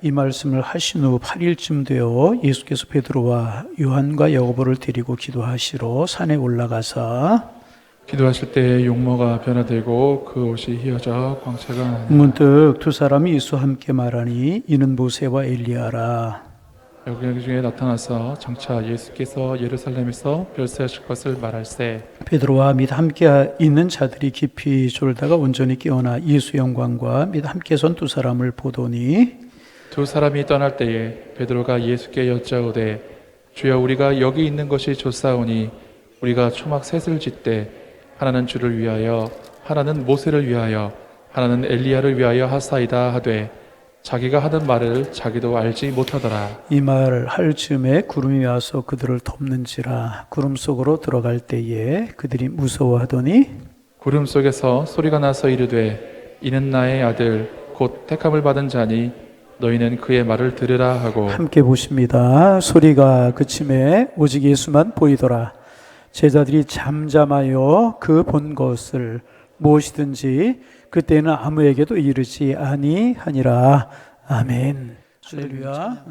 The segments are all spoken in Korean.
이 말씀을 하신 후 8일쯤 되어 예수께서 베드로와 요한과 야고보를 데리고 기도하시러 산에 올라가사 기도하실 때 용모가 변화되고 그 옷이 휘어져 광채가 문득 두 사람이 예수와 함께 말하니 이는 모세와 엘리야라. 여기 중에 나타나서 장차 예수께서 예루살렘에서 별세하실 것을 말할세. 베드로와 및 함께 있는 자들이 깊이 졸다가 온전히 깨어나 예수 영광과 및 함께 선 두 사람을 보더니 두 사람이 떠날 때에 베드로가 예수께 여짜오되 주여 우리가 여기 있는 것이 좋사오니 우리가 초막 셋을 짓되 하나는 주를 위하여 하나는 모세를 위하여 하나는 엘리야를 위하여 하사이다 하되 자기가 하는 말을 자기도 알지 못하더라. 이 말을 할 즈음에 구름이 와서 그들을 덮는지라. 구름 속으로 들어갈 때에 그들이 무서워하더니 구름 속에서 소리가 나서 이르되 이는 나의 아들 곧 택함을 받은 자니 너희는 그의 말을 들으라 하고 함께 보십니다. 소리가 그침에 오직 예수만 보이더라. 제자들이 잠잠하여 그 본 것을 무엇이든지 그때는 아무에게도 이르지 아니하니라. 아멘. 할렐루야.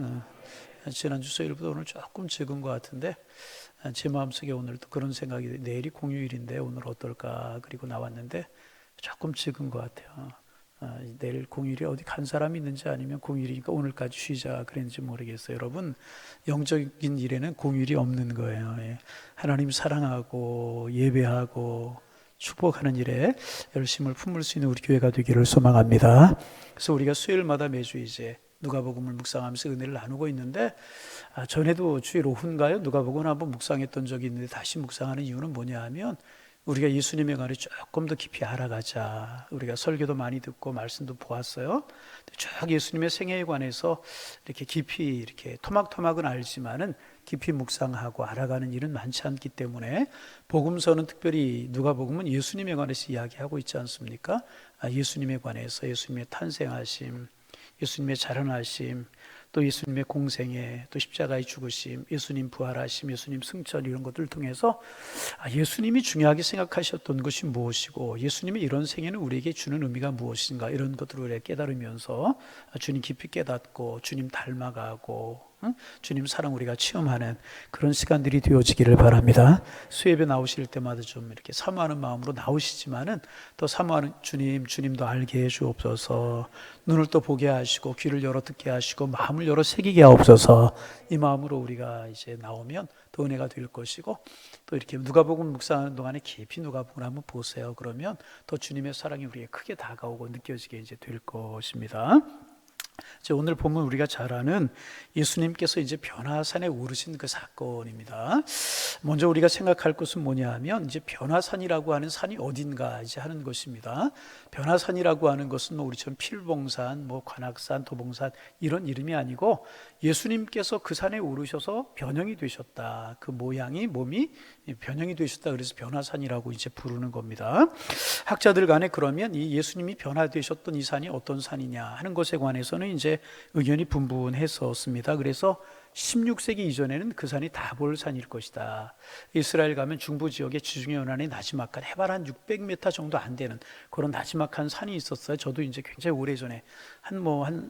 지난주 수요일보다 오늘 조금 적은 것 같은데 제 마음속에 오늘도 그런 생각이, 내일이 공휴일인데 오늘 어떨까, 그리고 나왔는데 조금 적은 것 같아요. 내일 공휴일에 어디 간 사람이 있는지 아니면 공휴일이니까 오늘까지 쉬자 그랬는지 모르겠어요. 여러분, 영적인 일에는 공휴일이 없는 거예요. 하나님 사랑하고 예배하고 축복하는 일에 열심을 품을 수 있는 우리 교회가 되기를 소망합니다. 그래서 우리가 수요일마다 매주 이제 누가복음을 묵상하면서 은혜를 나누고 있는데, 전에도 주일 오후인가요? 누가복음을 한번 묵상했던 적이 있는데 다시 묵상하는 이유는 뭐냐 하면 우리가 예수님에 관해 조금 더 깊이 알아가자. 우리가 설교도 많이 듣고 말씀도 보았어요. 쭉 예수님의 생애에 관해서 이렇게 깊이, 이렇게 토막토막은 알지만은 깊이 묵상하고 알아가는 일은 많지 않기 때문에 복음서는, 특별히 누가복음은 예수님에 관해서 이야기하고 있지 않습니까? 예수님에 관해서, 예수님의 탄생하심, 예수님의 자라나심, 또 예수님의 공생애, 또 십자가의 죽으심, 예수님 부활하심, 예수님 승천, 이런 것들을 통해서 예수님이 중요하게 생각하셨던 것이 무엇이고 예수님의 이런 생애는 우리에게 주는 의미가 무엇인가, 이런 것들을 우리가 깨달으면서 주님 깊이 깨닫고 주님 닮아가고 주님 사랑 우리가 체험하는 그런 시간들이 되어지기를 바랍니다. 수예배 나오실 때마다 좀 이렇게 사모하는 마음으로 나오시지만은 또 사모하는 주님도 알게 해 주옵소서. 눈을 또 보게 하시고 귀를 열어 듣게 하시고 마음을 열어 새기게 하옵소서. 이 마음으로 우리가 이제 나오면 더 은혜가 될 것이고, 또 이렇게 누가복음 묵상하는 동안에 깊이 누가복음을 한번 보세요. 그러면 더 주님의 사랑이 우리에게 크게 다가오고 느껴지게 이제 될 것입니다. 오늘 보면 우리가 잘 아는 예수님께서 이제 변화산에 오르신 그 사건입니다. 먼저 우리가 생각할 것은 뭐냐 하면 이제 변화산이라고 하는 산이 어딘가 이제 하는 것입니다. 변화산이라고 하는 것은 뭐 우리처럼 필봉산, 뭐 관악산, 도봉산 이런 이름이 아니고 예수님께서 그 산에 오르셔서 변형이 되셨다. 그 모양이, 몸이 변형이 되셨다. 그래서 변화산이라고 이제 부르는 겁니다. 학자들 간에 그러면 이 예수님이 변화되셨던 이 산이 어떤 산이냐 하는 것에 관해서는 이제 의견이 분분했었습니다. 그래서 16세기 이전에는 그 산이 다볼산일 것이다. 이스라엘 가면 중부 지역에 지중해 연안에 나지막한 해발 한 600m 정도 안 되는 그런 나지막한 산이 있었어요. 저도 이제 굉장히 오래전에 한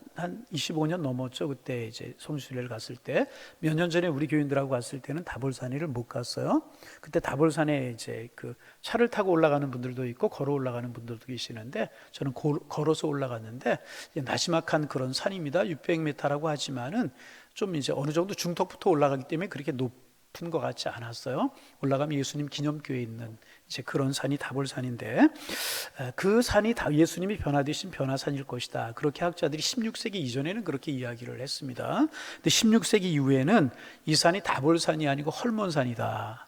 25년 넘었죠. 그때 이제 성수순례를 갔을 때, 몇 년 전에 우리 교인들하고 갔을 때는 다볼산을 못 갔어요. 그때 다볼산에 이제 그 차를 타고 올라가는 분들도 있고 걸어 올라가는 분들도 계시는데 저는 걸어서 올라갔는데 나지막한 그런 산입니다. 600m라고 하지만은 좀 이제 어느 정도 중턱부터 올라가기 때문에 그렇게 높은 것 같지 않았어요. 올라가면 예수님 기념교에 있는 이제 그런 산이 다볼산인데, 그 산이 다 예수님이 변화되신 변화산일 것이다. 그렇게 학자들이 16세기 이전에는 그렇게 이야기를 했습니다. 근데 16세기 이후에는 이 산이 다볼산이 아니고 헐몬산이다.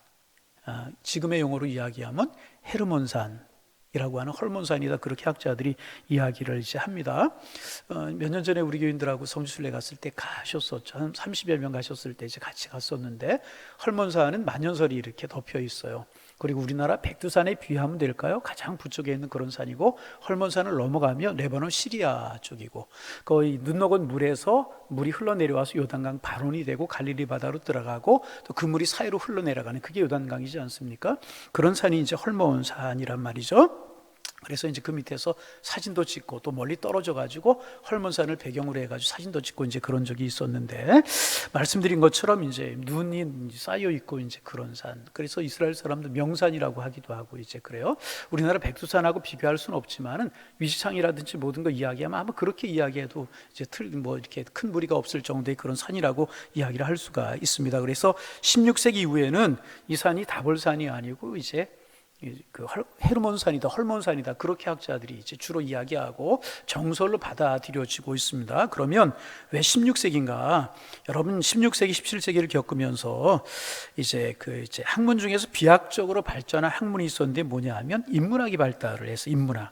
지금의 용어로 이야기하면 헤르몬산 이라고 하는 헐몬산이다. 그렇게 학자들이 이야기를 이제 합니다. 몇 년 전에 우리 교인들하고 성지순례 갔을 때 가셨었죠. 한 30여 명 가셨을 때 이제 같이 갔었는데, 헐몬산은 만년설이 이렇게 덮여 있어요. 그리고 우리나라 백두산에 비하면 될까요? 가장 북쪽에 있는 그런 산이고, 헐몬산을 넘어가면 레바논 시리아 쪽이고, 거의 눈 녹은 물에서 물이 흘러내려와서 요단강 발원이 되고 갈릴리 바다로 들어가고 또 그 물이 사이로 흘러내려가는, 그게 요단강이지 않습니까? 그런 산이 이제 헐몬산이란 말이죠. 그래서 이제 그 밑에서 사진도 찍고 또 멀리 떨어져 가지고 헐몬산을 배경으로 해가지고 사진도 찍고 이제 그런 적이 있었는데, 말씀드린 것처럼 이제 눈이 쌓여 있고 이제 그런 산, 그래서 이스라엘 사람들 명산이라고 하기도 하고 이제 그래요. 우리나라 백두산하고 비교할 수는 없지만은 위시창이라든지 모든 거 이야기하면 아마 그렇게 이야기해도 이제 뭐 이렇게 큰 무리가 없을 정도의 그런 산이라고 이야기를 할 수가 있습니다. 그래서 16세기 이후에는 이 산이 다볼산이 아니고 이제 그 헤르몬산이다, 헐몬산이다, 그렇게 학자들이 이제 주로 이야기하고 정설로 받아들여지고 있습니다. 그러면 왜 16세기인가? 여러분 16세기, 17세기를 겪으면서 이제 이제 학문 중에서 비학적으로 발전한 학문이 있었는데 뭐냐 하면 인문학이 발달을 해서 인문학이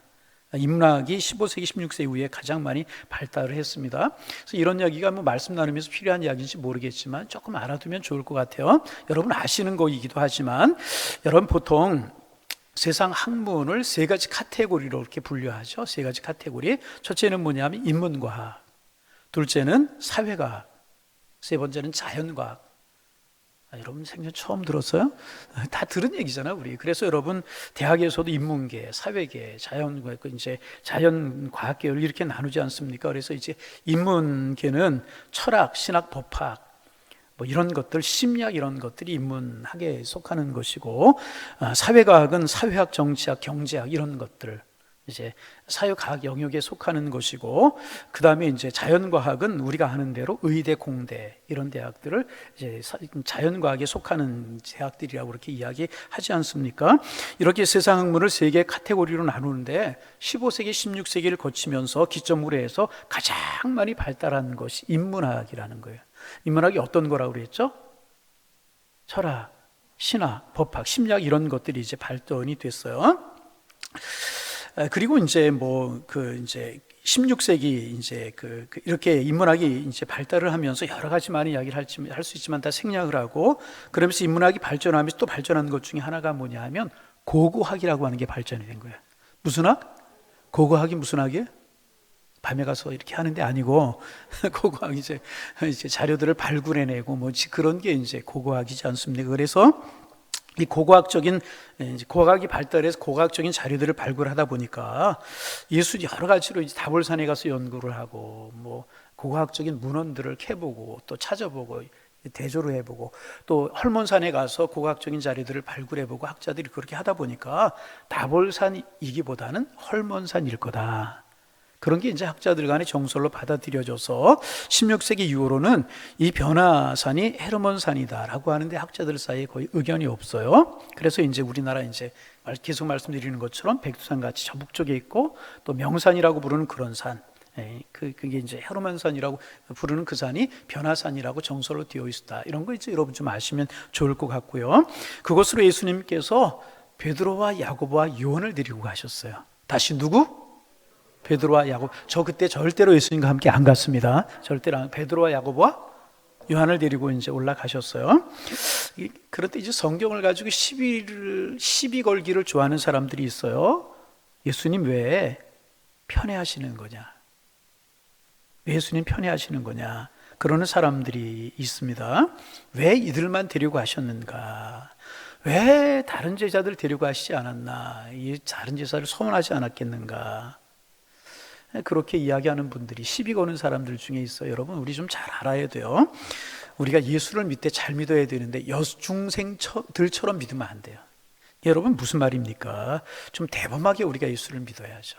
15세기, 16세기 이후에 가장 많이 발달을 했습니다. 그래서 이런 이야기가 뭐 말씀 나누면서 필요한 이야기인지 모르겠지만 조금 알아두면 좋을 것 같아요. 여러분 아시는 거이기도 하지만, 여러분 보통 세상 학문을 세 가지 카테고리로 이렇게 분류하죠. 세 가지 카테고리. 첫째는 뭐냐면 인문과학, 둘째는 사회과학, 세 번째는 자연과학. 여러분 생전 처음 들었어요? 다 들은 얘기잖아요, 우리. 그래서 여러분 대학에서도 인문계, 사회계, 자연과학, 이제 자연과학계를 이렇게 나누지 않습니까? 그래서 이제 인문계는 철학, 신학, 법학, 뭐 이런 것들, 심리학 이런 것들이 인문학에 속하는 것이고, 사회과학은 사회학, 정치학, 경제학 이런 것들, 이제 사회과학 영역에 속하는 것이고, 그 다음에 이제 자연과학은 우리가 아는 대로 의대, 공대 이런 대학들을 이제 자연과학에 속하는 대학들이라고 그렇게 이야기하지 않습니까? 이렇게 세상 학문을 세 개의 카테고리로 나누는데 15세기, 16세기를 거치면서 기점으로 해서 가장 많이 발달한 것이 인문학이라는 거예요. 인문학이 어떤 거라고 그랬죠? 철학, 신학, 법학, 심리학 이런 것들이 이제 발전이 됐어요. 그리고 이제 이제 16세기 이제 이렇게 인문학이 이제 발달을 하면서 여러 가지 많은 이야기를 할 수 있지만 다 생략을 하고, 그러면서 인문학이 발전하면서 또 발전한 것 중에 하나가 뭐냐 하면 고고학이라고 하는 게 발전이 된 거예요. 무슨 학? 고고학이 무슨 학이에요? 밤에 가서 이렇게 하는 게 아니고, 고고학 이제 자료들을 발굴해내고 뭐 그런 게 이제 고고학이지 않습니까? 그래서 이 고고학이 발달해서 고고학적인 자료들을 발굴하다 보니까 예술이 여러 가지로 이제 다볼산에 가서 연구를 하고, 뭐 고고학적인 문헌들을 캐보고 또 찾아보고 대조를 해보고, 또 헐몬산에 가서 고고학적인 자료들을 발굴해보고, 학자들이 그렇게 하다 보니까 다볼산이기보다는 헐몬산일 거다, 그런 게 이제 학자들 간의 정설로 받아들여져서 16세기 이후로는 이 변화산이 헤르몬산이다라고 하는데 학자들 사이에 거의 의견이 없어요. 그래서 이제 우리나라 이제 계속 말씀드리는 것처럼 백두산 같이 저 북쪽에 있고, 또 명산이라고 부르는 그런 산, 그게 이제 헤르몬산이라고 부르는 그 산이 변화산이라고 정설로 되어 있다. 이런 거 이제 여러분 좀 아시면 좋을 것 같고요. 그곳으로 예수님께서 베드로와 야고보와 요한을 데리고 가셨어요. 다시 누구? 베드로와 야고보. 저 그때 절대로 예수님과 함께 안 갔습니다. 절대로 베드로와 야고보와 요한을 데리고 이제 올라가셨어요. 그런데 이제 성경을 가지고 시비 걸기를 좋아하는 사람들이 있어요. 예수님 왜 편애하시는 거냐? 왜 예수님 편애하시는 거냐? 그러는 사람들이 있습니다. 왜 이들만 데리고 가셨는가? 왜 다른 제자들 데리고 가시지 않았나? 이 다른 제자를 소원하지 않았겠는가? 그렇게 이야기하는 분들이, 시비 거는 사람들 중에 있어요. 여러분 우리 좀 잘 알아야 돼요. 우리가 예수를 믿되 잘 믿어야 되는데 여중생들처럼 믿으면 안 돼요. 여러분 무슨 말입니까? 좀 대범하게 우리가 예수를 믿어야죠.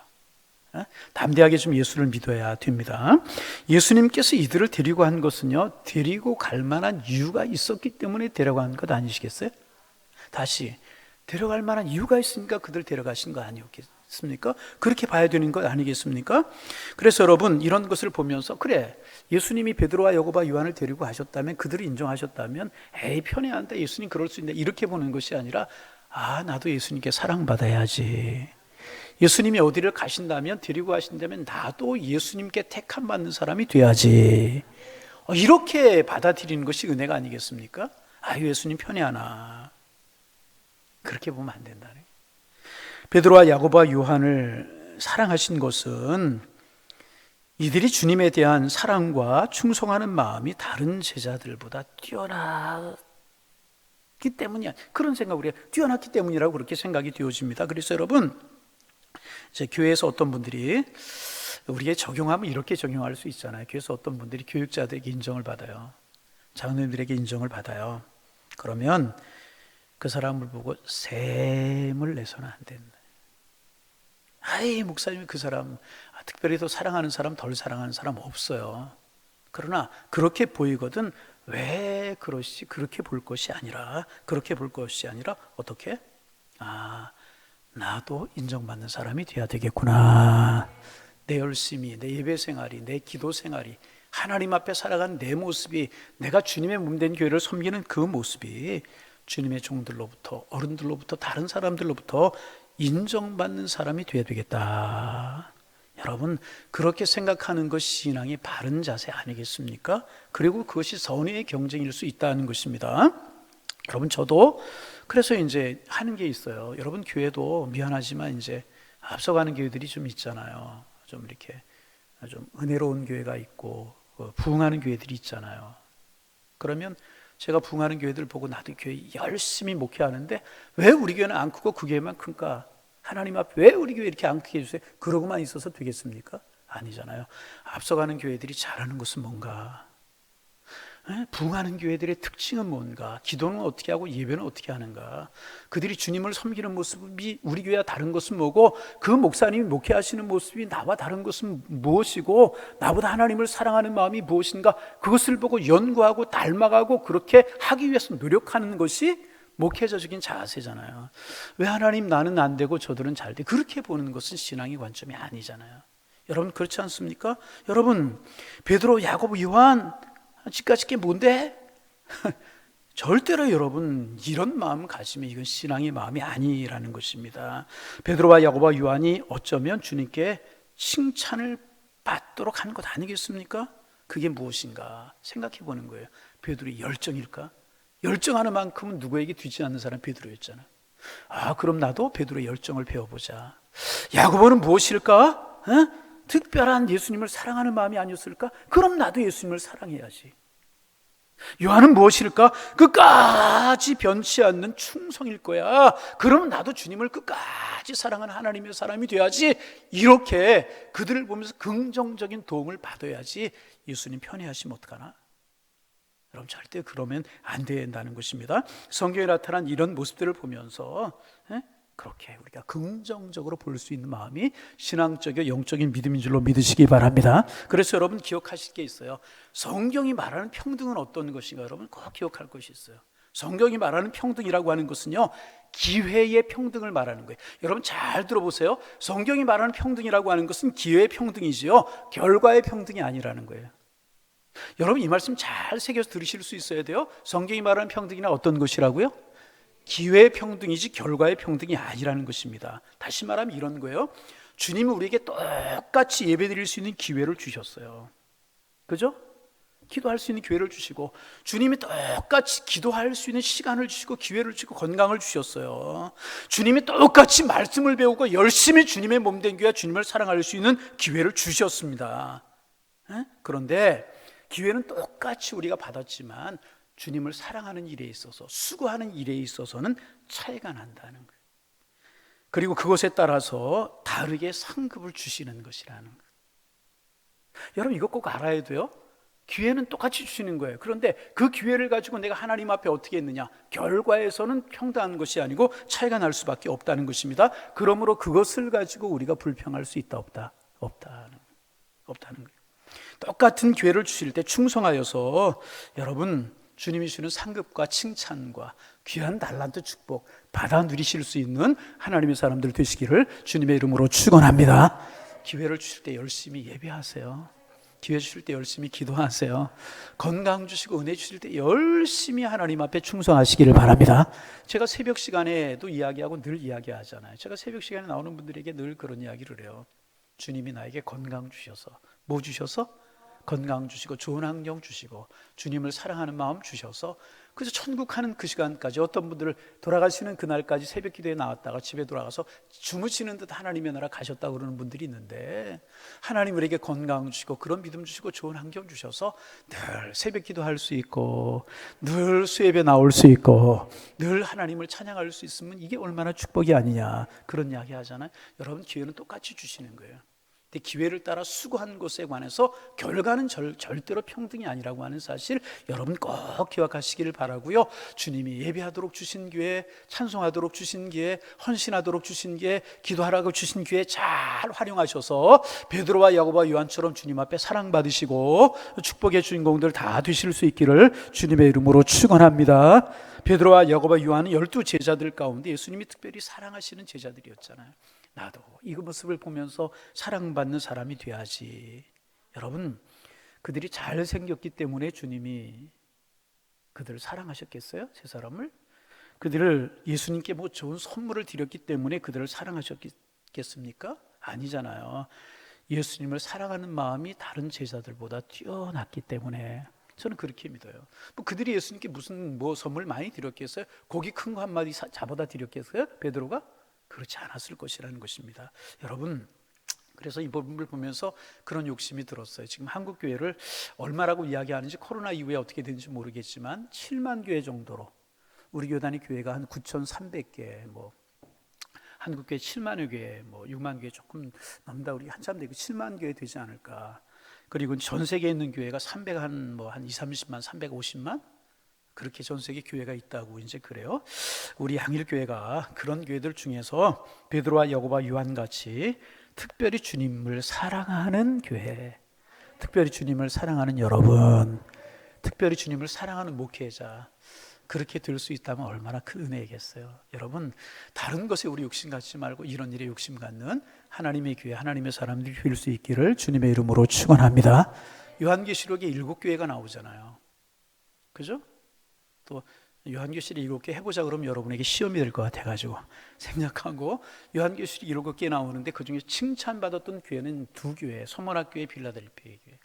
담대하게 좀 예수를 믿어야 됩니다. 예수님께서 이들을 데리고 한 것은요, 데리고 갈 만한 이유가 있었기 때문에 데려간 것 아니시겠어요? 다시, 데려갈 만한 이유가 있으니까 그들 데려가신 거 아니었겠습니까? 그렇게 봐야 되는 것 아니겠습니까? 그래서 여러분 이런 것을 보면서, 그래 예수님이 베드로와 야고보와 요한을 데리고 가셨다면, 그들이 인정하셨다면, 에이 편애한다, 예수님 그럴 수 있는데, 이렇게 보는 것이 아니라, 나도 예수님께 사랑받아야지, 예수님이 어디를 가신다면, 데리고 가신다면 나도 예수님께 택함 받는 사람이 돼야지, 이렇게 받아들이는 것이 은혜가 아니겠습니까? 예수님 편애하나, 그렇게 보면 안 된다네. 베드로와 야고보와 요한을 사랑하신 것은 이들이 주님에 대한 사랑과 충성하는 마음이 다른 제자들보다 뛰어났기 때문이야. 그런 생각을 해요. 뛰어났기 때문이라고 그렇게 생각이 되어집니다. 그래서 여러분 제 교회에서 어떤 분들이 우리에게 적용하면 이렇게 적용할 수 있잖아요. 교회에서 어떤 분들이 교육자들에게 인정을 받아요. 장로님들에게 인정을 받아요. 그러면 그 사람을 보고 셈을 내서는 안 된다. 아이, 목사님이 그 사람 특별히 더 사랑하는 사람, 덜 사랑하는 사람 없어요. 그러나 그렇게 보이거든 왜 그러시? 그렇게 볼 것이 아니라 어떻게? 나도 인정받는 사람이 돼야 되겠구나. 내 열심이, 내 예배 생활이, 내 기도 생활이, 하나님 앞에 살아가는 내 모습이, 내가 주님의 몸된 교회를 섬기는 그 모습이 주님의 종들로부터, 어른들로부터, 다른 사람들로부터 인정받는 사람이 돼야 되겠다. 여러분, 그렇게 생각하는 것이 신앙의 바른 자세 아니겠습니까? 그리고 그것이 선의의 경쟁일 수 있다는 것입니다. 여러분, 저도 그래서 이제 하는 게 있어요. 여러분, 교회도 미안하지만 이제 앞서가는 교회들이 좀 있잖아요. 좀 이렇게 좀 은혜로운 교회가 있고 부흥하는 교회들이 있잖아요. 그러면 제가 부흥하는 교회들 보고 나도 교회 열심히 목회하는데 왜 우리 교회는 안 크고 그 교회만 큰가? 하나님 앞에 왜 우리 교회 이렇게 안 크게 해주세요? 그러고만 있어서 되겠습니까? 아니잖아요. 앞서가는 교회들이 잘하는 것은 뭔가? 부흥하는 교회들의 특징은 뭔가? 기도는 어떻게 하고 예배는 어떻게 하는가? 그들이 주님을 섬기는 모습이 우리 교회와 다른 것은 뭐고, 그 목사님이 목회하시는 모습이 나와 다른 것은 무엇이고, 나보다 하나님을 사랑하는 마음이 무엇인가? 그것을 보고 연구하고 닮아가고 그렇게 하기 위해서 노력하는 것이 목회자적인 자세잖아요. 왜 하나님 나는 안 되고 저들은 잘 돼? 그렇게 보는 것은 신앙의 관점이 아니잖아요. 여러분, 그렇지 않습니까? 여러분, 베드로, 야고보, 요한 집까지 게 뭔데? 절대로 여러분 이런 마음 가지면 이건 신앙의 마음이 아니라는 것입니다. 베드로와 야고보와 요한이 어쩌면 주님께 칭찬을 받도록 하는 것 아니겠습니까? 그게 무엇인가 생각해 보는 거예요. 베드로의 열정일까? 열정하는 만큼은 누구에게 뒤지 않는 사람 베드로였잖아. 그럼 나도 베드로의 열정을 배워보자. 야고보는 무엇일까? 특별한 예수님을 사랑하는 마음이 아니었을까? 그럼 나도 예수님을 사랑해야지. 요한은 무엇일까? 끝까지 변치 않는 충성일 거야. 그럼 나도 주님을 끝까지 사랑하는 하나님의 사람이 돼야지. 이렇게 그들을 보면서 긍정적인 도움을 받아야지. 예수님 편애하시면 어떡하나? 여러분, 절대 그러면 안 된다는 것입니다. 성경에 나타난 이런 모습들을 보면서 그렇게 우리가 긍정적으로 볼 수 있는 마음이 신앙적이고 영적인 믿음인 줄로 믿으시기 바랍니다. 그래서 여러분 기억하실 게 있어요. 성경이 말하는 평등은 어떤 것인가? 여러분 꼭 기억할 것이 있어요. 성경이 말하는 평등이라고 하는 것은요, 기회의 평등을 말하는 거예요. 여러분 잘 들어보세요. 성경이 말하는 평등이라고 하는 것은 기회의 평등이지요, 결과의 평등이 아니라는 거예요. 여러분 이 말씀 잘 새겨서 들으실 수 있어야 돼요. 성경이 말하는 평등이나 어떤 것이라고요? 기회의 평등이지 결과의 평등이 아니라는 것입니다. 다시 말하면 이런 거예요. 주님은 우리에게 똑같이 예배드릴 수 있는 기회를 주셨어요. 그죠? 기도할 수 있는 기회를 주시고, 주님이 똑같이 기도할 수 있는 시간을 주시고 기회를 주시고 건강을 주셨어요. 주님이 똑같이 말씀을 배우고 열심히 주님의 몸된 교회와 주님을 사랑할 수 있는 기회를 주셨습니다. 그런데 기회는 똑같이 우리가 받았지만 주님을 사랑하는 일에 있어서, 수고하는 일에 있어서는 차이가 난다는 거예요. 그리고 그것에 따라서 다르게 상급을 주시는 것이라는 거예요. 여러분 이거 꼭 알아야 돼요. 기회는 똑같이 주시는 거예요. 그런데 그 기회를 가지고 내가 하나님 앞에 어떻게 했느냐, 결과에서는 평등한 것이 아니고 차이가 날 수밖에 없다는 것입니다. 그러므로 그것을 가지고 우리가 불평할 수 있다 없다는 거예요. 똑같은 기회를 주실 때 충성하여서 여러분 주님이 주는 상급과 칭찬과 귀한 달란트 축복 받아 누리실 수 있는 하나님의 사람들 되시기를 주님의 이름으로 축원합니다. 기회를 주실 때 열심히 예배하세요. 기회 주실 때 열심히 기도하세요. 건강 주시고 은혜 주실 때 열심히 하나님 앞에 충성하시기를 바랍니다. 제가 새벽 시간에도 이야기하고 늘 이야기하잖아요. 제가 새벽 시간에 나오는 분들에게 늘 그런 이야기를 해요. 주님이 나에게 건강 주셔서, 뭐 주셔서? 건강 주시고 좋은 환경 주시고 주님을 사랑하는 마음 주셔서 그래서 천국 가는 그 시간까지 어떤 분들을 돌아가시는 그날까지 새벽 기도에 나왔다가 집에 돌아가서 주무시는 듯 하나님의 나라 가셨다고 그러는 분들이 있는데, 하나님 우리에게 건강 주시고 그런 믿음 주시고 좋은 환경 주셔서 늘 새벽 기도할 수 있고 늘 수협에 나올 수 있고 늘 하나님을 찬양할 수 있으면 이게 얼마나 축복이 아니냐, 그런 이야기 하잖아요. 여러분, 기회는 똑같이 주시는 거예요. 근데 기회를 따라 수고한 것에 관해서 결과는 절대로 평등이 아니라고 하는 사실 여러분 꼭 기억하시기를 바라고요. 주님이 예배하도록 주신 기회, 찬송하도록 주신 기회, 헌신하도록 주신 기회, 기도하라고 주신 기회 잘 활용하셔서 베드로와 야고보와 요한처럼 주님 앞에 사랑받으시고 축복의 주인공들 다 되실 수 있기를 주님의 이름으로 축원합니다. 베드로와 야고보와 요한은 12 제자들 가운데 예수님이 특별히 사랑하시는 제자들이었잖아요. 나도 이 모습을 보면서 사랑받는 사람이 돼야지. 여러분, 그들이 잘생겼기 때문에 주님이 그들을 사랑하셨겠어요? 세 사람을? 그들을 예수님께 뭐 좋은 선물을 드렸기 때문에 그들을 사랑하셨겠습니까? 아니잖아요. 예수님을 사랑하는 마음이 다른 제자들보다 뛰어났기 때문에 저는 그렇게 믿어요. 뭐 그들이 예수님께 무슨 뭐 선물 많이 드렸겠어요? 고기 큰 거 한 마디 잡아다 드렸겠어요? 베드로가? 그렇지 않았을 것이라는 것입니다. 여러분, 그래서 이 부분을 보면서 그런 욕심이 들었어요. 지금 한국 교회를 얼마라고 이야기하는지 코로나 이후에 어떻게 되는지 모르겠지만 7만 교회 정도로, 우리 교단의 교회가 한 9,300개, 뭐 한국 교회 7만여 교회, 뭐 6만 교회 조금 넘다, 우리 한참 되고 7만 교회 되지 않을까. 그리고 전 세계에 있는 교회가 300 한 2, 30만, 350만 그렇게 전 세계 교회가 있다고 이제 그래요. 우리 양일교회가 그런 교회들 중에서 베드로와 야고보와 요한 같이 특별히 주님을 사랑하는 교회, 특별히 주님을 사랑하는 여러분, 특별히 주님을 사랑하는 목회자, 그렇게 될 수 있다면 얼마나 큰 은혜이겠어요. 여러분, 다른 것에 우리 욕심 갖지 말고 이런 일에 욕심 갖는 하나님의 교회, 하나님의 사람들이 될 수 있기를 주님의 이름으로 축원합니다. 요한계시록에 7교회가 나오잖아요. 그죠? 또 요한계시록 7개 해보자 그러면 여러분에게 시험이 될 것 같아가지고 생략하고, 요한계시록 7개 나오는데 그중에 칭찬받았던 교회는 2교회, 서머나교회, 빌라델피아 교회.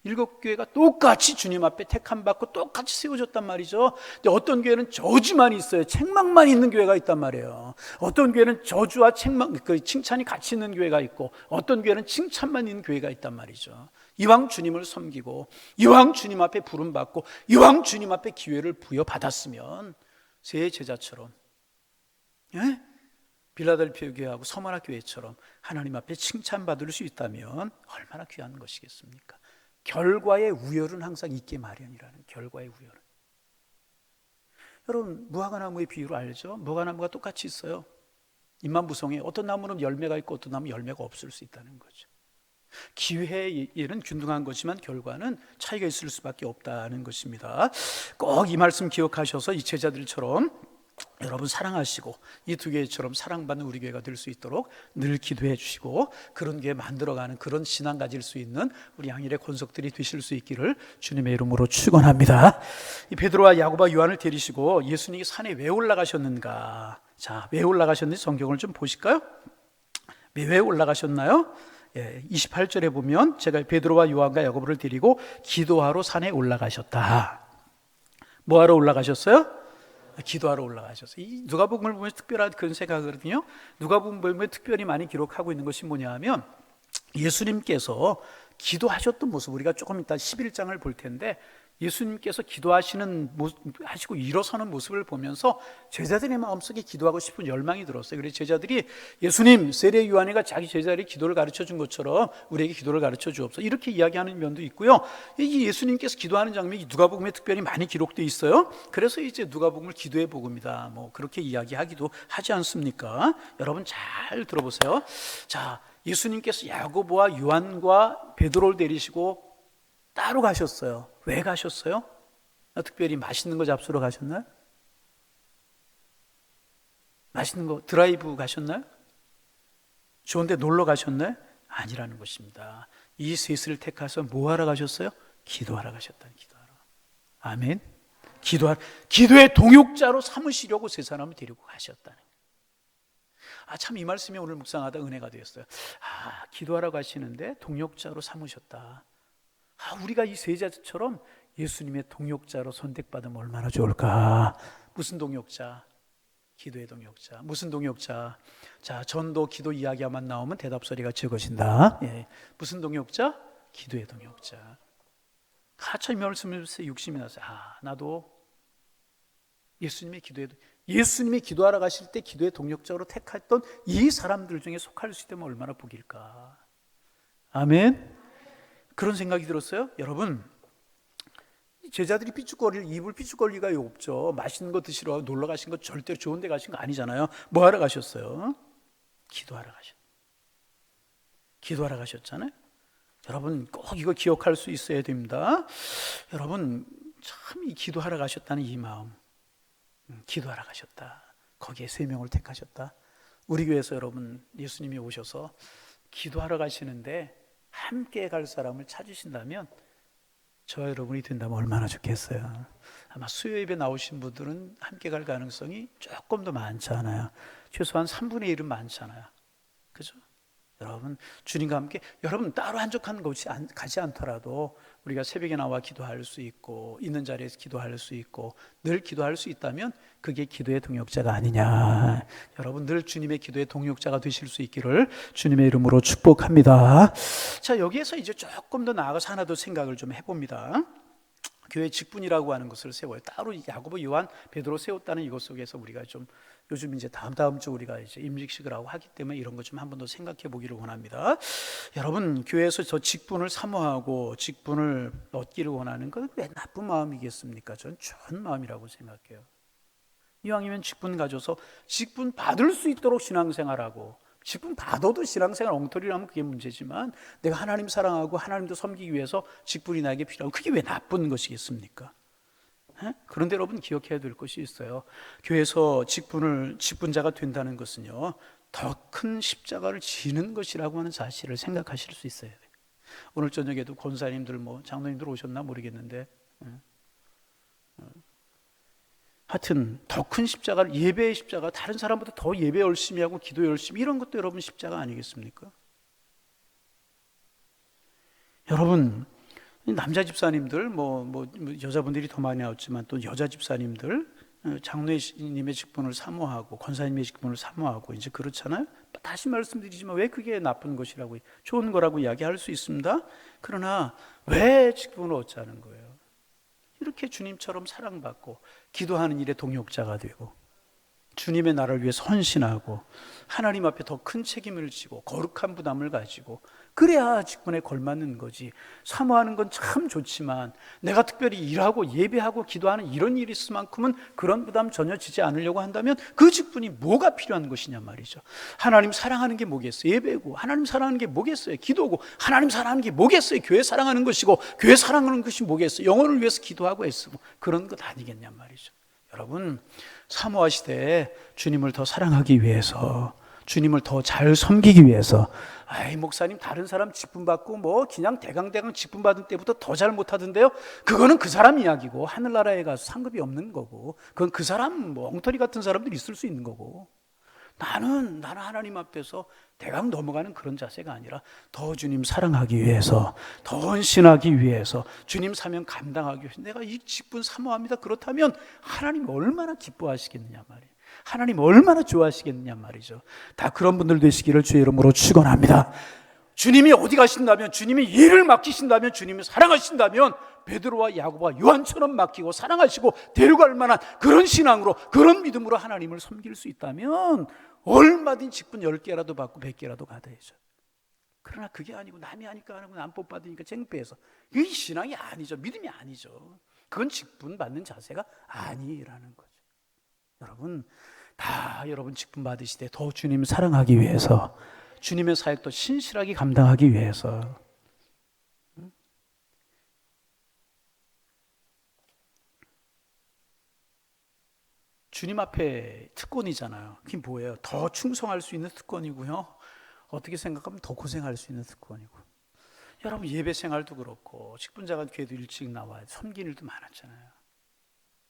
7교회가 똑같이 주님 앞에 택함받고 똑같이 세워졌단 말이죠. 근데 어떤 교회는 저주만 있어요. 책망만 있는 교회가 있단 말이에요. 어떤 교회는 저주와 책망, 그 칭찬이 같이 있는 교회가 있고, 어떤 교회는 칭찬만 있는 교회가 있단 말이죠. 이왕 주님을 섬기고 이왕 주님 앞에 부름받고 이왕 주님 앞에 기회를 부여받았으면 새 제자처럼, 예? 빌라델피아 교회하고 서머나 교회처럼 하나님 앞에 칭찬받을 수 있다면 얼마나 귀한 것이겠습니까? 결과의 우열은 항상 있게 마련이라는, 결과의 우열은. 여러분, 무화과나무의 비유를 알죠? 무화과나무가 똑같이 있어요. 잎만 무성해. 어떤 나무는 열매가 있고 어떤 나무는 열매가 없을 수 있다는 거죠. 기회의 일은 균등한 것이지만 결과는 차이가 있을 수밖에 없다는 것입니다. 꼭 이 말씀 기억하셔서 이 제자들처럼 여러분 사랑하시고 이 2교회처럼 사랑받는 우리 교회가 될 수 있도록 늘 기도해 주시고, 그런 교회 만들어가는 그런 신앙 가질 수 있는 우리 양일의 권속들이 되실 수 있기를 주님의 이름으로 축원합니다. 이 베드로와 야고보와 요한을 데리시고 예수님이 산에 왜 올라가셨는가? 자, 왜 올라가셨는지 성경을 좀 보실까요? 왜 올라가셨나요? 28절에 보면 제가 베드로와 요한과 야고보를 데리고 기도하러 산에 올라가셨다. 뭐하러 올라가셨어요? 기도하러 올라가셨어요. 이 누가복음을 보면 특별한 그런 생각이거든요. 누가복음을 보면 특별히 많이 기록하고 있는 것이 뭐냐 하면 예수님께서 기도하셨던 모습, 우리가 조금 이따 11장을 볼 텐데 예수님께서 기도하시는 하시고 일어서는 모습을 보면서 제자들의 마음속에 기도하고 싶은 열망이 들었어요. 그래서 제자들이 예수님, 세례 요한이가 자기 제자들이 기도를 가르쳐 준 것처럼 우리에게 기도를 가르쳐 주옵소서, 이렇게 이야기하는 면도 있고요. 이 예수님께서 기도하는 장면이 누가복음에 특별히 많이 기록되어 있어요. 그래서 이제 누가복음을 기도의 복음이다, 뭐 그렇게 이야기하기도 하지 않습니까? 여러분 잘 들어보세요. 자, 예수님께서 야고보와 요한과 베드로를 데리시고 따로 가셨어요. 왜 가셨어요? 특별히 맛있는 거 잡수러 가셨나요? 맛있는 거 드라이브 가셨나요? 좋은데 놀러 가셨나요? 아니라는 것입니다. 이 셋을 택해서 뭐 하러 가셨어요? 기도하러 가셨다는, 기도하러. 아멘. 기도의 동역자로 삼으시려고 세 사람을 데리고 가셨다는. 참 이 말씀이 오늘 묵상하다 은혜가 되었어요. 기도하러 가시는데 동역자로 삼으셨다. 우리가 이 세자처럼 예수님의 동역자로 선택받으면 얼마나 좋을까. 무슨 동역자? 기도의 동역자. 무슨 동역자? 자, 전도 기도 이야기만 나오면 대답 소리가 적어진다. 예. 무슨 동역자? 기도의 동역자. 하찮이 말씀에서 육심이 나서 나도 예수님의 기도하러 가실 때 기도의 동역자로 택했던 이 사람들 중에 속할 수 있다면 얼마나 복일까. 아멘. 그런 생각이 들었어요. 여러분, 제자들이 입을 삐죽거릴 리가 없죠. 맛있는 거 드시러 놀러 가신 거 절대로 좋은 데 가신 거 아니잖아요. 뭐 하러 가셨어요? 기도하러 가셨잖아요. 여러분 꼭 이거 기억할 수 있어야 됩니다. 여러분 참 이 기도하러 가셨다는 이 마음, 기도하러 가셨다. 거기에 3명을 택하셨다. 우리 교회에서 여러분 예수님이 오셔서 기도하러 가시는데 함께 갈 사람을 찾으신다면 저와 여러분이 된다면 얼마나 좋겠어요. 아마 수요 예배 나오신 분들은 함께 갈 가능성이 조금 더 많지 않아요. 최소한 3분의 1은 많지 않아요. 그죠? 여러분 주님과 함께, 여러분 따로 한적한 곳이 가지 않더라도 우리가 새벽에 나와 기도할 수 있고 있는 자리에서 기도할 수 있고 늘 기도할 수 있다면 그게 기도의 동역자가 아니냐. 여러분 늘 주님의 기도의 동역자가 되실 수 있기를 주님의 이름으로 축복합니다. 자, 여기에서 이제 조금 더 나아가서 하나 더 생각을 좀 해봅니다. 교회 직분이라고 하는 것을 세워요. 따로 야고보, 요한, 베드로 세웠다는 이것 속에서 우리가 좀 요즘 이제 다음 주 우리가 이제 임직식을 하고 하기 때문에 이런 것 좀 한 번 더 생각해 보기를 원합니다. 여러분 교회에서 저 직분을 사모하고 직분을 얻기를 원하는 건 왜 나쁜 마음이겠습니까? 전 좋은 마음이라고 생각해요. 이왕이면 직분 가져서 직분 받을 수 있도록 신앙생활하고, 직분 받아도 신앙생활 엉터리라면 그게 문제지만 내가 하나님 사랑하고 하나님도 섬기기 위해서 직분이 나에게 필요하고 그게 왜 나쁜 것이겠습니까? 그런데 여러분 기억해야 될 것이 있어요. 교회에서 직분자가 된다는 것은요, 더 큰 십자가를 지는 것이라고 하는 사실을 생각하실 수 있어야 돼요. 오늘 저녁에도 권사님들 장로님들 오셨나 모르겠는데 하여튼 더 큰 십자가를, 예배의 십자가, 다른 사람보다 더 예배 열심히 하고 기도 열심히, 이런 것도 여러분 십자가 아니겠습니까? 여러분 남자 집사님들 여자분들이 더 많이 나왔지만 또 여자 집사님들 장로님의 직분을 사모하고 권사님의 직분을 사모하고 이제 그렇잖아요. 다시 말씀드리지만 왜 그게 나쁜 것이라고, 좋은 거라고 이야기할 수 있습니다. 그러나 왜 직분을 얻자는 거예요? 이렇게 주님처럼 사랑받고 기도하는 일에 동역자가 되고 주님의 나라를 위해서 헌신하고 하나님 앞에 더 큰 책임을 지고 거룩한 부담을 가지고, 그래야 직분에 걸맞는 거지. 사모하는 건 참 좋지만 내가 특별히 일하고 예배하고 기도하는 이런 일이 있을 만큼은 그런 부담 전혀 지지 않으려고 한다면 그 직분이 뭐가 필요한 것이냐 말이죠. 하나님 사랑하는 게 뭐겠어요? 예배고. 하나님 사랑하는 게 뭐겠어요? 기도고. 하나님 사랑하는 게 뭐겠어요? 교회 사랑하는 것이고. 교회 사랑하는 것이 뭐겠어요? 영혼을 위해서 기도하고 애쓰고 그런 것 아니겠냐 말이죠. 여러분 사모하시되 주님을 더 사랑하기 위해서, 주님을 더 잘 섬기기 위해서, 목사님 다른 사람 직분 받고 그냥 대강대강 직분 받은 때부터 더 잘 못하던데요. 그거는 그 사람 이야기고 하늘나라에 가서 상급이 없는 거고, 그건 그 사람 엉터리 같은 사람들이 있을 수 있는 거고, 나는 하나님 앞에서 대강 넘어가는 그런 자세가 아니라 더 주님 사랑하기 위해서, 더 헌신하기 위해서, 주님 사명 감당하기 위해서 내가 이 직분 사모합니다. 그렇다면 하나님 얼마나 기뻐하시겠느냐 말이에요. 하나님 얼마나 좋아하시겠느냐 말이죠. 다 그런 분들 되시기를 주의 이름으로 축원합니다. 주님이 어디 가신다면, 주님이 일을 맡기신다면, 주님이 사랑하신다면 베드로와 야고보와 요한처럼 맡기고 사랑하시고 데려갈 만한 그런 신앙으로, 그런 믿음으로 하나님을 섬길 수 있다면 얼마든 직분 10개라도 받고 100개라도 받아야죠. 그러나 그게 아니고 남이 하니까 하는 건 안 뽑받으니까 창피해서, 이 신앙이 아니죠. 믿음이 아니죠. 그건 직분 받는 자세가 아니라는 거죠. 여러분 여러분 직분 받으시되 더 주님 사랑하기 위해서, 주님의 사역도 신실하게 감당하기 위해서, 주님 앞에 특권이잖아요. 그게 뭐예요? 더 충성할 수 있는 특권이고요, 어떻게 생각하면 더 고생할 수 있는 특권이고. 여러분 예배 생활도 그렇고 직분자가 교회도 일찍 나와야 섬기는 일도 많았잖아요.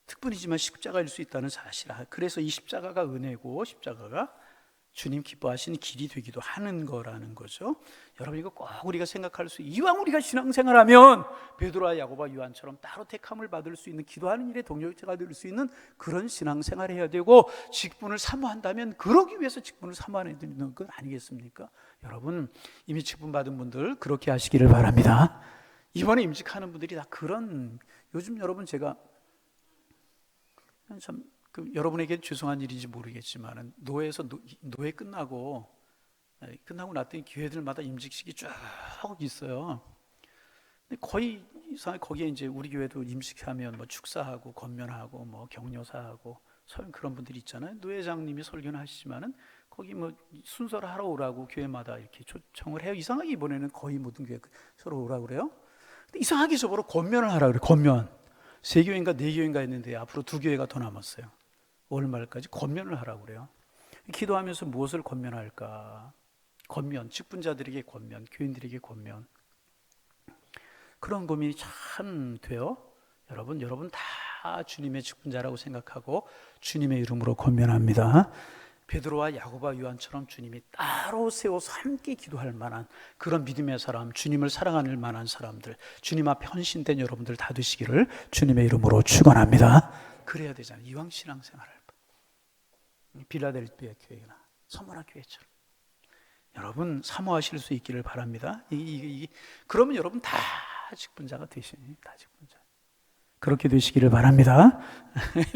특분이지만 십자가일 수 있다는 사실, 그래서 이 십자가가 은혜고 십자가가 주님 기뻐하시는 길이 되기도 하는 거라는 거죠. 여러분 이거 꼭 우리가 생각할 수, 이왕 우리가 신앙생활하면 베드로와 야고보와 요한처럼 따로 택함을 받을 수 있는, 기도하는 일에 동력자가 될 수 있는 그런 신앙생활을 해야 되고, 직분을 사모한다면 그러기 위해서 직분을 사모하는 건 아니겠습니까? 여러분 이미 직분 받은 분들 그렇게 하시기를 바랍니다. 이번에 임직하는 분들이 다 그런, 요즘 여러분 제가 참 여러분에게 죄송한 일인지 모르겠지만 노예에서 노예 끝나고 났더니 교회들마다 임직식이 쭉 있어요. 근데 거의 이상하게 거기에 이제 우리 교회도 임직하면 뭐 축사하고 건면하고 뭐 격려사하고 그런 분들이 있잖아요. 노회장님이 설교는 하시지만은 거기 뭐 순서를 하러 오라고 교회마다 이렇게 초청을 해요. 이상하게 이번에는 거의 모든 교회 서로 오라고 그래요. 근데 이상하게 저보러 건면을 하라 그래. 건면 3교회인가 4교회인가 했는데 앞으로 2교회가 더 남았어요. 올 말까지 건면을 하라고 그래요. 기도하면서 무엇을 건면할까? 건면, 직분자들에게 건면, 교인들에게 건면. 그런 고민이 참 돼요. 여러분 다 주님의 직분자라고 생각하고 주님의 이름으로 건면합니다. 베드로와 야고보와 요한처럼 주님이 따로 세워서 함께 기도할 만한 그런 믿음의 사람, 주님을 사랑할 만한 사람들, 주님 앞에 헌신된 여러분들 다 되시기를 주님의 이름으로 축원합니다. 그래야 되잖아요. 이왕 신앙생활을 빌라델피아 교회나 서머나 교회처럼 여러분 사모하실 수 있기를 바랍니다. 그러면 여러분 다 직분자가 되시니, 다 직분자. 그렇게 되시기를 바랍니다.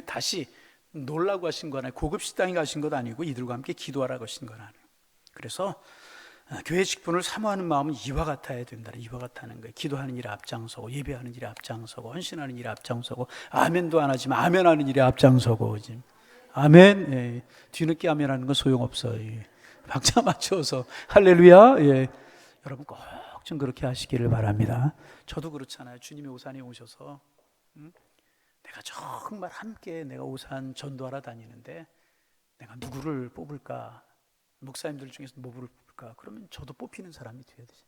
다시 놀라고 하신 거 아니에요. 고급 식당에 가신 것 아니고 이들과 함께 기도하라고 하신 건 아니에요. 그래서 교회 직분을 사모하는 마음은 이와 같아야 된다. 이와 같다는 거예요. 기도하는 일에 앞장서고, 예배하는 일에 앞장서고, 헌신하는 일에 앞장서고, 아멘도 안 하지만 아멘하는 일에 앞장서고. 아멘. 예. 뒤늦게 아멘하는 건 소용없어요. 예. 박자 맞춰서 할렐루야. 예. 여러분 꼭 좀 그렇게 하시기를 바랍니다. 저도 그렇잖아요. 주님의 오산에 오셔서 내가 정말 함께 내가 오산 전도하러 다니는데 내가 누구를 뽑을까? 목사님들 중에서 누구를 뽑을까? 그러면 저도 뽑히는 사람이 돼야 되죠.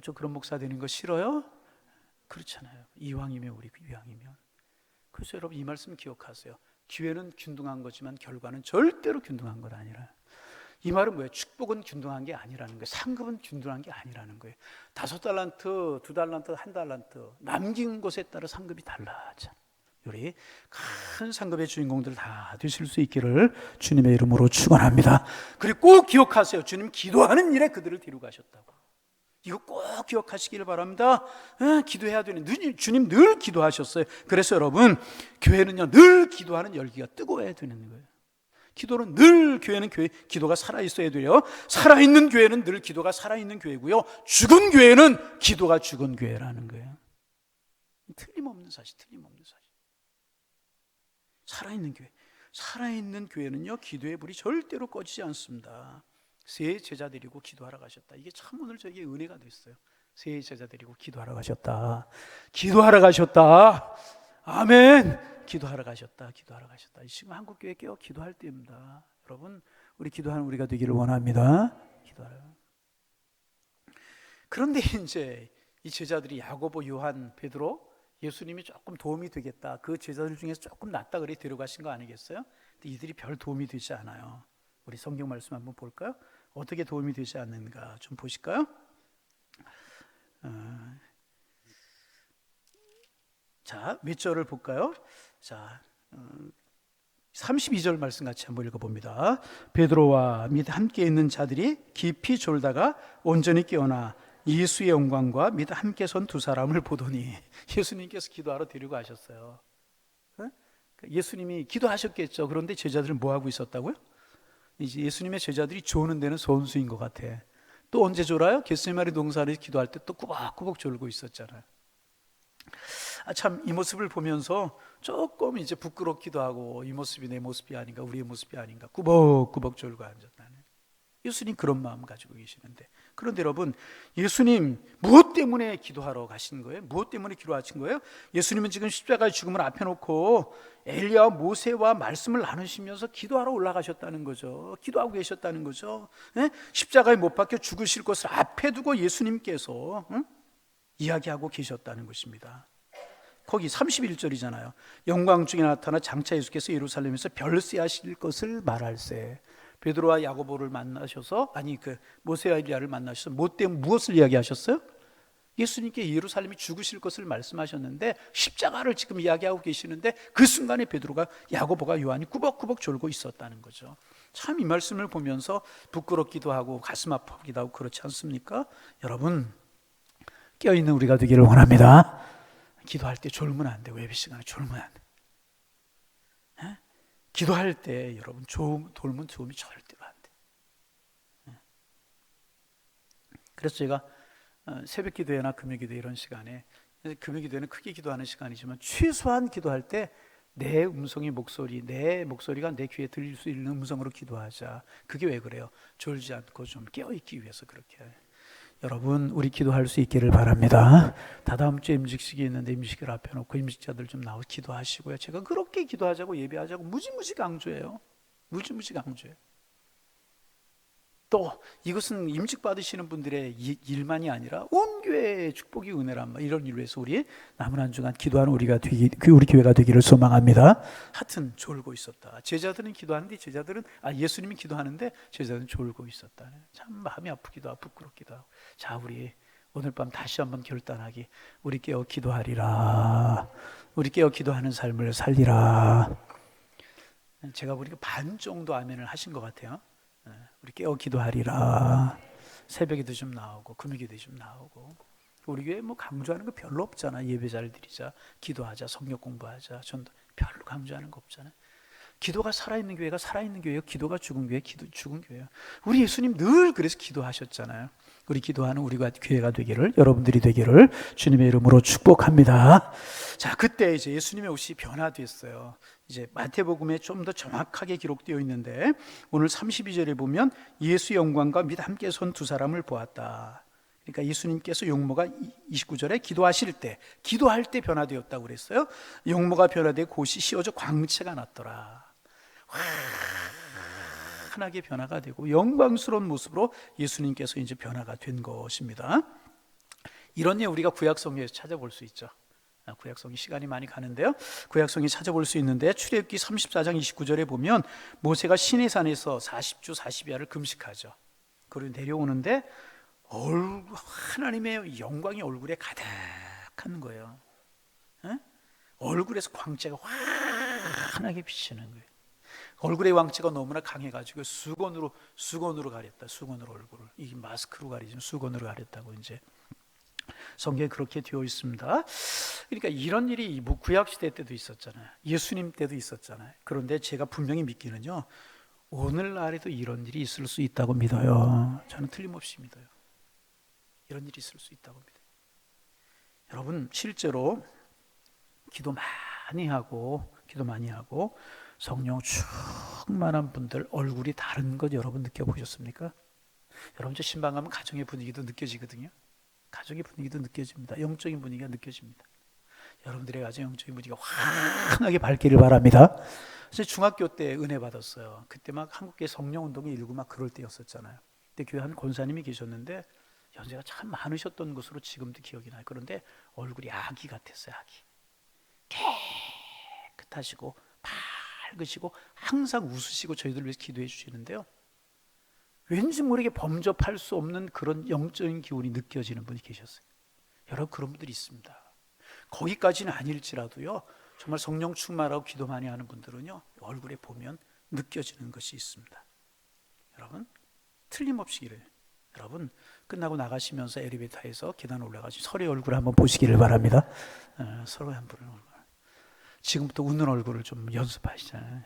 저 그런 목사 되는 거 싫어요? 그렇잖아요. 이왕이면 우리 이왕이면. 그래서 여러분 이 말씀 기억하세요. 기회는 균등한 거지만 결과는 절대로 균등한 것 아니라. 이 말은 뭐예요? 축복은 균등한 게 아니라는 거예요. 상급은 균등한 게 아니라는 거예요. 5달란트, 2달란트, 1달란트 남긴 것에 따라 상급이 달라져. 우리 큰 상급의 주인공들 다 되실 수 있기를 주님의 이름으로 축원합니다. 그리고 꼭 기억하세요. 주님 기도하는 일에 그들을 데려가셨다고. 이거 꼭 기억하시기를 바랍니다. 기도해야 되는, 주님 늘 기도하셨어요. 그래서 여러분 교회는요 늘 기도하는 열기가 뜨거워야 되는 거예요. 기도는 늘, 교회는 기도가 살아있어야 돼요. 살아있는 교회는 늘 기도가 살아있는 교회고요, 죽은 교회는 기도가 죽은 교회라는 거예요. 틀림없는 사실. 살아있는 교회는요 기도의 불이 절대로 꺼지지 않습니다. 새 제자 데리고 기도하러 가셨다. 이게 참 오늘 저에게 은혜가 됐어요. 새 제자 데리고 기도하러 가셨다. 아멘. 기도하러 가셨다. 지금 한국교회 깨어 기도할 때입니다. 여러분 우리 기도하는 우리가 되기를 원합니다. 기도하러. 그런데 이제 이 제자들이 야고보, 요한, 베드로, 예수님이 조금 도움이 되겠다. 그 제자들 중에서 조금 낫다 그래 데려가신 거 아니겠어요? 근데 이들이 별 도움이 되지 않아요. 우리 성경 말씀 한번 볼까요? 어떻게 도움이 되지 않는가 좀 보실까요? 자, 몇 절을 볼까요? 자, 32절 말씀 같이 한번 읽어봅니다. 베드로와 및 함께 있는 자들이 깊이 졸다가 온전히 깨어나 예수의 영광과 및 함께 선 두 사람을 보더니, 예수님께서 기도하러 데리고 가셨어요. 예수님이 기도하셨겠죠. 그런데 제자들은 뭐 하고 있었다고요? 이제 예수님의 제자들이 조는 데는 선수인 것 같아. 또 언제 졸아요? 겟세마네 동산에서 기도할 때 또 꾸벅꾸벅 졸고 있었잖아요. 참 이 모습을 보면서 조금 이제 부끄럽기도 하고, 이 모습이 내 모습이 아닌가, 우리의 모습이 아닌가, 꾸벅꾸벅 졸고 앉았다는. 예수님 그런 마음 가지고 계시는데, 그런데 여러분 예수님 무엇 때문에 기도하러 가신 거예요? 무엇 때문에 기도하신 거예요? 예수님은 지금 십자가의 죽음을 앞에 놓고 엘리야와 모세와 말씀을 나누시면서 기도하러 올라가셨다는 거죠. 기도하고 계셨다는 거죠. 십자가에 못 박혀 죽으실 것을 앞에 두고 예수님께서 이야기하고 계셨다는 것입니다. 거기 31절이잖아요. 영광 중에 나타나 장차 예수께서 예루살렘에서 별세하실 것을 말할세. 베드로와 야고보를 만나셔서, 아니 그 모세와 엘리야를 만나셔서 뭐 때문에 무엇을 이야기하셨어요? 예수님께 예루살렘이 죽으실 것을 말씀하셨는데 십자가를 지금 이야기하고 계시는데 그 순간에 베드로가, 야고보가, 요한이 꾸벅꾸벅 졸고 있었다는 거죠. 참 이 말씀을 보면서 부끄럽기도 하고 가슴 아프기도 하고 그렇지 않습니까? 여러분, 깨어있는 우리가 되기를 원합니다. 기도할 때 졸면 안 돼요. 예배 시간에 졸면 안 돼요. 에? 기도할 때 여러분 졸면 좋음이 절대로 안 돼요. 그래서 제가 새벽 기도회나 금요 기도 이런 시간에, 금요 기도회는 크게 기도하는 시간이지만 최소한 기도할 때 내 내 목소리가 내 귀에 들릴 수 있는 음성으로 기도하자. 그게 왜 그래요? 졸지 않고 좀 깨어있기 위해서 그렇게. 여러분, 우리 기도할 수 있기를 바랍니다. 다다음 주에 임직식이 있는데 임직식을 앞에 놓고 임직자들 좀 나와 기도하시고요. 제가 그렇게 기도하자고 예배하자고 무지무지 강조해요. 무지무지 강조해요. 또 이것은 임직 받으시는 분들의 일만이 아니라 온 교회의 축복이 은혜란 말, 이런 일로 해서 우리 남은 한 주간 기도하는 우리 교회가 되기를 소망합니다. 하여튼 졸고 있었다. 제자들은 기도하는데 예수님이 기도하는데 제자들은 졸고 있었다. 참 마음이 아프기도 하고 부끄럽기도 하고. 자, 우리 오늘 밤 다시 한번 결단하기. 우리 깨어 기도하리라. 우리 깨어 기도하는 삶을 살리라. 제가 보니까 반 정도 아멘을 하신 것 같아요. 우리 깨어 기도하리라. 새벽에도 좀 나오고 금요일에도 좀 나오고. 우리 교회 뭐 강조하는 거 별로 없잖아. 예배 잘 드리자, 기도하자, 성경 공부하자. 전도 별로 강조하는 거 없잖아요. 기도가 살아있는 교회가 살아있는 교회예요. 기도가 죽은 교회, 죽은 교회예요. 우리 예수님 늘 그래서 기도하셨잖아요. 우리 기도하는 우리가 교회가 되기를, 여러분들이 되기를 주님의 이름으로 축복합니다. 자, 그때 이제 예수님의 옷이 변화됐어요. 이제 마태복음에 좀 더 정확하게 기록되어 있는데 오늘 32절에 보면 예수의 영광과 및 함께 선 두 사람을 보았다. 그러니까 예수님께서 용모가 29절에 기도할 때 변화되었다고 그랬어요. 용모가 변화되고 곧이 씌어져 광채가 났더라. 환하게 변화가 되고 영광스러운 모습으로 예수님께서 이제 변화가 된 것입니다. 이런 예 우리가 구약성경에서 찾아볼 수 있죠. 구약성이 시간이 많이 가는데요. 구약성이 찾아볼 수 있는데 출애굽기 34장 29절에 보면 모세가 시내산에서 40주 40야를 금식하죠. 그리고 내려오는데 하나님의 영광이 얼굴에 가득한 거예요. 얼굴에서 광채가 환하게 비치는 거예요. 얼굴의 광채가 너무나 강해가지고 수건으로 가렸다. 수건으로 얼굴을, 이 마스크로 가리지 수건으로 가렸다고 이제 성경에 그렇게 되어 있습니다. 그러니까 이런 일이 구약 시대 때도 있었잖아요. 예수님 때도 있었잖아요. 그런데 제가 분명히 믿기는요, 오늘날에도 이런 일이 있을 수 있다고 믿어요. 저는 틀림없이 믿어요. 이런 일이 있을 수 있다고 믿어요. 여러분, 실제로 기도 많이 하고 성령 충만한 분들 얼굴이 다른 것 여러분 느껴보셨습니까? 여러분, 저 신방 가면 가정의 분위기도 느껴지거든요. 가족의 분위기도 느껴집니다. 영적인 분위기가 느껴집니다. 여러분들의 가정 영적인 분위기가 환하게 밝기를 바랍니다. 그래서 중학교 때 은혜 받았어요. 그때 막 한국계 성령운동이 일고 막 그럴 때였었잖아요. 그때 교회 한 권사님이 계셨는데 연세가 참 많으셨던 것으로 지금도 기억이 나요. 그런데 얼굴이 아기 같았어요. 아기. 깨끗하시고 밝으시고 항상 웃으시고 저희들 위해서 기도해 주시는데요. 왠지 모르게 범접할 수 없는 그런 영적인 기운이 느껴지는 분이 계셨어요. 여러분, 그런 분들이 있습니다. 거기까지는 아닐지라도요, 정말 성령 충만하고 기도 많이 하는 분들은요, 얼굴에 보면 느껴지는 것이 있습니다. 여러분, 틀림없이 그래요. 여러분, 끝나고 나가시면서 엘리베이터에서 계단 올라가서 서로의 얼굴 한번 보시기를 바랍니다. 서로의 한 분의 얼굴. 지금부터 웃는 얼굴을 좀 연습하시잖아요.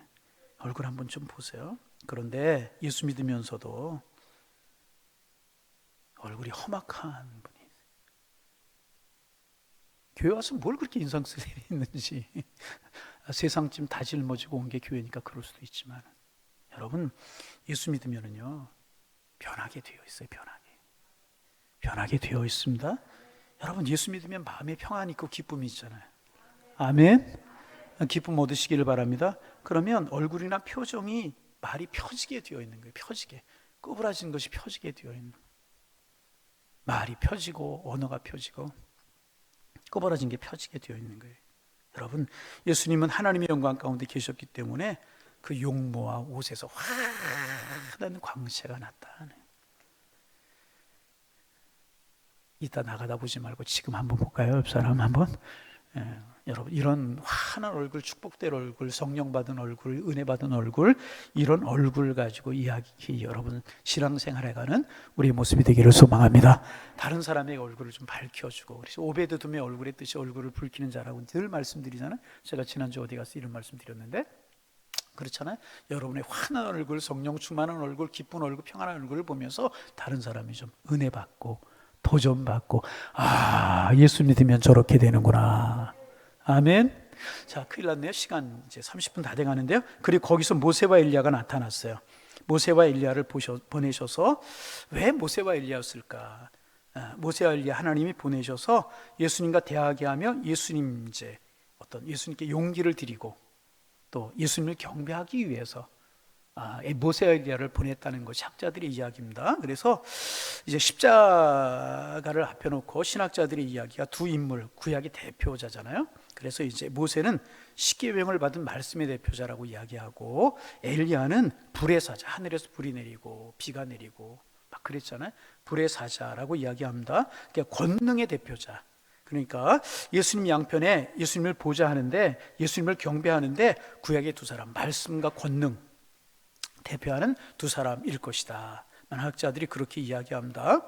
얼굴 한번 좀 보세요. 그런데 예수 믿으면서도 얼굴이 험악한 분이 있어요. 교회 와서 뭘 그렇게 인상 쓰게 있는지. 세상쯤 다 짊어지고 온 게 교회니까 그럴 수도 있지만, 여러분, 예수 믿으면은요, 변하게 되어 있어요. 변하게 되어 있습니다. 여러분, 예수 믿으면 마음에 평안이 있고 기쁨이 있잖아요. 아멘. 기쁨 얻으시기를 바랍니다. 그러면 얼굴이나 표정이 말이 펴지게 되어 있는 거예요. 펴지게. 구부라진 것이 펴지게 되어 있는 거예요. 말이 펴지고 언어가 펴지고 구부러진 게 펴지게 되어 있는 거예요. 여러분, 예수님은 하나님의 영광 가운데 계셨기 때문에 그 용모와 옷에서 환한 광채가 났다. 이따 나가다 보지 말고 지금 한번 볼까요? 옆 사람 한번. 여러분, 이런 환한 얼굴, 축복된 얼굴, 성령 받은 얼굴, 은혜 받은 얼굴, 이런 얼굴 가지고 이야기, 여러분 신앙생활해가는 우리의 모습이 되기를 소망합니다. 다른 사람의 얼굴을 좀 밝혀주고, 그래서 오베드돔의 얼굴의 뜻이 얼굴을 붉히는 자라고 늘 말씀드리잖아요. 제가 지난주 어디 가서 이런 말씀드렸는데, 그렇잖아요. 여러분의 환한 얼굴, 성령 충만한 얼굴, 기쁜 얼굴, 평안한 얼굴을 보면서 다른 사람이 좀 은혜 받고 도전 받고, 아, 예수 믿으면 저렇게 되는구나. 아멘. 자, 큰일 났네요. 시간 이제 30분 다 돼가는데요. 그리고 거기서 모세와 엘리야가 나타났어요. 모세와 엘리야를 보내셔서, 왜 모세와 엘리야였을까? 모세와 엘리야 하나님이 보내셔서 예수님과 대하게 하며 예수님 이제 어떤 예수님께 용기를 드리고 또 예수님을 경배하기 위해서 모세와 엘리야를 보냈다는 것이 학자들의 이야기입니다. 그래서 이제 십자가를 앞에 놓고 신학자들의 이야기가 두 인물, 구약의 대표자잖아요. 그래서 이제 모세는 십계명을 받은 말씀의 대표자라고 이야기하고, 엘리야는 불의 사자, 하늘에서 불이 내리고 비가 내리고 막 그랬잖아요. 불의 사자라고 이야기합니다. 그러니까 권능의 대표자. 그러니까 예수님 양편에 예수님을 보자 하는데, 예수님을 경배하는데 구약의 두 사람, 말씀과 권능 대표하는 두 사람일 것이다. 학자들이 그렇게 이야기합니다.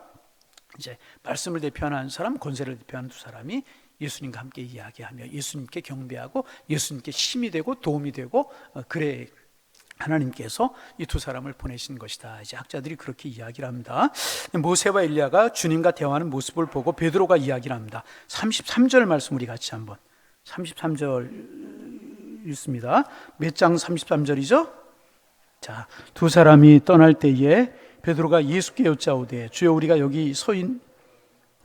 이제 말씀을 대표하는 한 사람, 권세를 대표하는 두 사람이 예수님과 함께 이야기하며 예수님께 경배하고 예수님께 힘이 되고 도움이 되고, 그래 하나님께서 이 두 사람을 보내신 것이다. 이제 학자들이 그렇게 이야기를 합니다. 모세와 엘리야가 주님과 대화하는 모습을 보고 베드로가 이야기를 합니다. 33절 말씀 우리 같이 한번. 33절 읽습니다. 몇 장 33절이죠? 자, 두 사람이 떠날 때에 베드로가 예수께 여짜오되 주여 우리가 여기 서인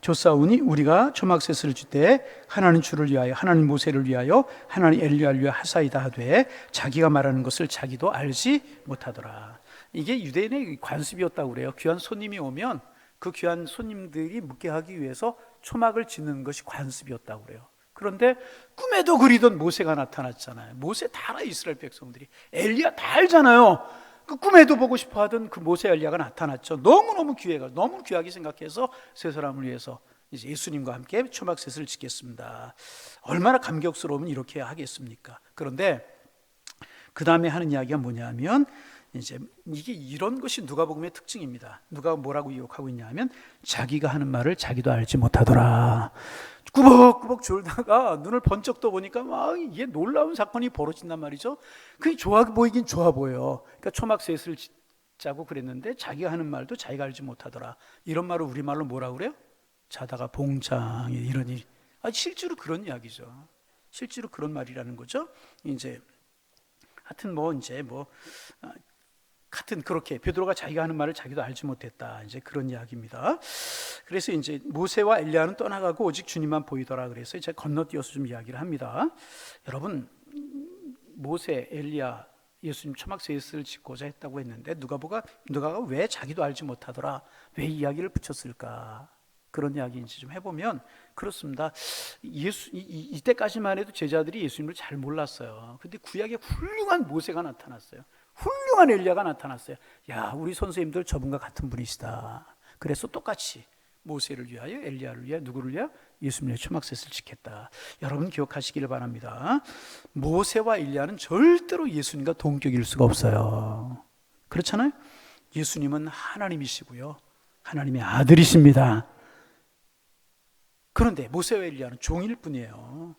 조사오니 우리가 초막셋을 줄 때 하나는 주를 위하여 하나는 모세를 위하여 하나는 엘리야를 위하여 하사이다 하되 자기가 말하는 것을 자기도 알지 못하더라. 이게 유대인의 관습이었다고 그래요. 귀한 손님이 오면 그 귀한 손님들이 묵게 하기 위해서 초막을 짓는 것이 관습이었다고 그래요. 그런데 꿈에도 그리던 모세가 나타났잖아요. 모세 다 알아, 이스라엘 백성들이. 엘리야 다 알잖아요. 그 꿈에도 보고 싶어 하던 그 모세 엘리야가 나타났죠. 너무너무 너무 귀하게 생각해서 세 사람을 위해서 이제 예수님과 함께 초막셋을 짓겠습니다. 얼마나 감격스러우면 이렇게 하겠습니까? 그런데 그 다음에 하는 이야기가 뭐냐면, 이제 이게 이런 것이 누가복음의 특징입니다. 누가 뭐라고 기록하고 있냐면, 자기가 하는 말을 자기도 알지 못하더라. 꾸벅꾸벅 졸다가 눈을 번쩍 떠보니까 막 이게 놀라운 사건이 벌어진단 말이죠. 그게 좋아 보이긴 좋아 보여요. 그러니까 초막셋을 짓자고 그랬는데 자기가 하는 말도 자기가 알지 못하더라. 이런 말을 우리말로 뭐라고 그래요? 자다가 봉창, 이런 일. 실제로 그런 이야기죠. 실제로 그런 말이라는 거죠. 이제 하여튼 같은 그렇게 베드로가 자기가 하는 말을 자기도 알지 못했다. 이제 그런 이야기입니다. 그래서 이제 모세와 엘리야는 떠나가고 오직 주님만 보이더라. 그래서 제가 건너뛰어서 좀 이야기를 합니다. 여러분, 모세, 엘리야, 예수님 초막셋을 짓고자 했다고 했는데 누가가 왜 자기도 알지 못하더라, 왜 이야기를 붙였을까? 그런 이야기인지 좀 해보면 그렇습니다. 이때까지만 해도 제자들이 예수님을 잘 몰랐어요. 근데 구약에 훌륭한 모세가 나타났어요. 훌륭한 엘리야가 나타났어요. 야, 우리 선생님들 저분과 같은 분이시다. 그래서 똑같이 모세를 위하여, 엘리야를 위하여, 누구를 위하여? 예수님의 초막셋을 지켰다. 여러분 기억하시기를 바랍니다. 모세와 엘리야는 절대로 예수님과 동격일 수가 없어요. 그렇잖아요? 예수님은 하나님이시고요, 하나님의 아들이십니다. 그런데 모세와 엘리야는 종일 뿐이에요.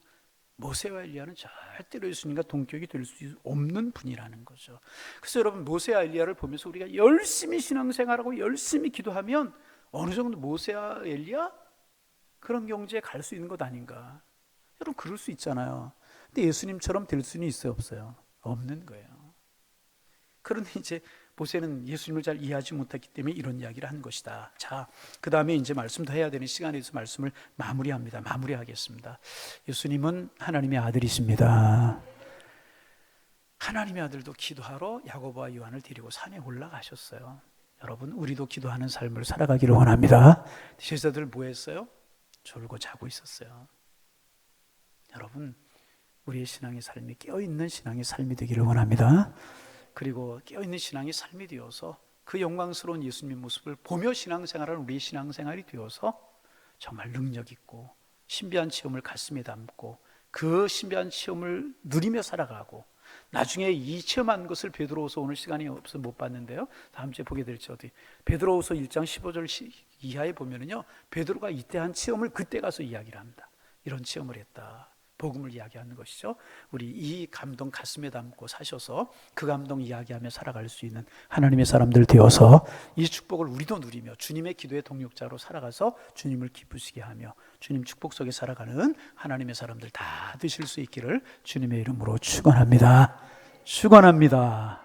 모세와 엘리야는 절대로 예수님과 동격이 될 수 없는 분이라는 거죠. 그래서 여러분, 모세와 엘리야를 보면서 우리가 열심히 신앙생활하고 열심히 기도하면 어느 정도 모세와 엘리야 그런 경지에 갈 수 있는 것 아닌가? 여러분, 그럴 수 있잖아요. 근데 예수님처럼 될 수는 있어요, 없어요? 없는 거예요. 그런데 이제 모세는 예수님을 잘 이해하지 못했기 때문에 이런 이야기를 한 것이다. 자, 그 다음에 이제 말씀 더 해야 되는 시간에서 말씀을 마무리하겠습니다. 예수님은 하나님의 아들이십니다. 하나님의 아들도 기도하러 야고보와 요한을 데리고 산에 올라가셨어요. 여러분, 우리도 기도하는 삶을 살아가기를 원합니다. 제자들 뭐 했어요? 졸고 자고 있었어요. 여러분, 우리의 신앙의 삶이 깨어있는 신앙의 삶이 되기를 원합니다. 그리고 깨어있는 신앙의 삶이 되어서 그 영광스러운 예수님의 모습을 보며 신앙생활을 우리의 신앙생활이 되어서 정말 능력 있고 신비한 체험을 가슴에 담고 그 신비한 체험을 누리며 살아가고, 나중에 이 체험한 것을 베드로후서, 오늘 시간이 없어서 못 봤는데요, 다음 주에 보게 될지 어디, 베드로후서 1장 15절 이하에 보면은요, 베드로가 이때 한 체험을 그때 가서 이야기를 합니다. 이런 체험을 했다, 복음을 이야기하는 것이죠. 우리 이 감동 가슴에 담고 사셔서 그 감동 이야기하며 살아갈 수 있는 하나님의 사람들 되어서 이 축복을 우리도 누리며 주님의 기도의 동력자로 살아가서 주님을 기쁘시게 하며 주님 축복 속에 살아가는 하나님의 사람들 다 되실 수 있기를 주님의 이름으로 축원합니다. 축원합니다.